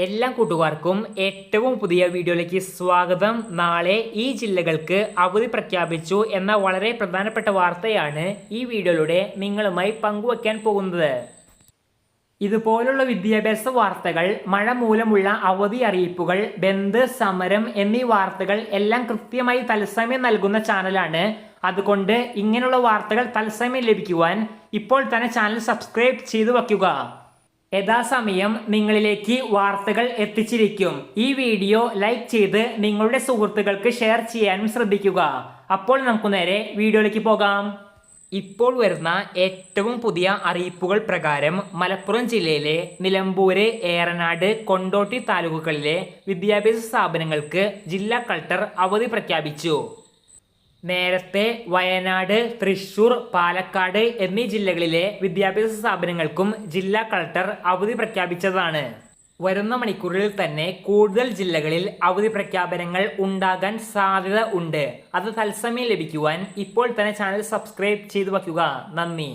എല്ലാ കൂട്ടുകാർക്കും ഏറ്റവും പുതിയ വീഡിയോയിലേക്ക് സ്വാഗതം. നാളെ ഈ ജില്ലകൾക്ക് അവധി പ്രഖ്യാപിച്ചു എന്ന വളരെ പ്രധാനപ്പെട്ട വാർത്തയാണ് ഈ വീഡിയോയിലൂടെ നിങ്ങളുമായി പങ്കുവയ്ക്കാൻ പോകുന്നത്. ഇതുപോലുള്ള വിദ്യാഭ്യാസ വാർത്തകൾ, മഴ മൂലമുള്ള അവധി അറിയിപ്പുകൾ, ബന്ദ്, സമരം എന്നീ വാർത്തകൾ എല്ലാം കൃത്യമായി തത്സമയം നൽകുന്ന ചാനലാണ്. അതുകൊണ്ട് ഇങ്ങനെയുള്ള വാർത്തകൾ തത്സമയം ലഭിക്കുവാൻ ഇപ്പോൾ തന്നെ ചാനൽ സബ്സ്ക്രൈബ് ചെയ്തു വയ്ക്കുക. യഥാസമയം നിങ്ങളിലേക്ക് വാർത്തകൾ എത്തിച്ചിരിക്കും. ഈ വീഡിയോ ലൈക്ക് ചെയ്ത് നിങ്ങളുടെ സുഹൃത്തുക്കൾക്ക് ഷെയർ ചെയ്യാനും ശ്രദ്ധിക്കുക. അപ്പോൾ നമുക്ക് നേരെ വീഡിയോയിലേക്ക് പോകാം. ഇപ്പോൾ വരുന്ന ഏറ്റവും പുതിയ അറിയിപ്പുകൾ പ്രകാരം മലപ്പുറം ജില്ലയിലെ നിലമ്പൂര്, ഏറനാട്, കൊണ്ടോട്ടി താലൂക്കുകളിലെ വിദ്യാഭ്യാസ സ്ഥാപനങ്ങൾക്ക് ജില്ലാ കളക്ടർ അവധി പ്രഖ്യാപിച്ചു. നേരത്തെ വയനാട്, തൃശൂർ, പാലക്കാട് എന്നീ ജില്ലകളിലെ വിദ്യാഭ്യാസ സ്ഥാപനങ്ങൾക്കും ജില്ലാ കളക്ടർ അവധി പ്രഖ്യാപിച്ചതാണ്. വരുന്ന മണിക്കൂറുകളിൽ തന്നെ കൂടുതൽ ജില്ലകളിൽ അവധി പ്രഖ്യാപനങ്ങൾ ഉണ്ടാകാൻ സാധ്യത ഉണ്ട്. അത് തത്സമയം ലഭിക്കുവാൻ ഇപ്പോൾ തന്നെ ചാനൽ സബ്സ്ക്രൈബ് ചെയ്തു വയ്ക്കുക. നന്ദി.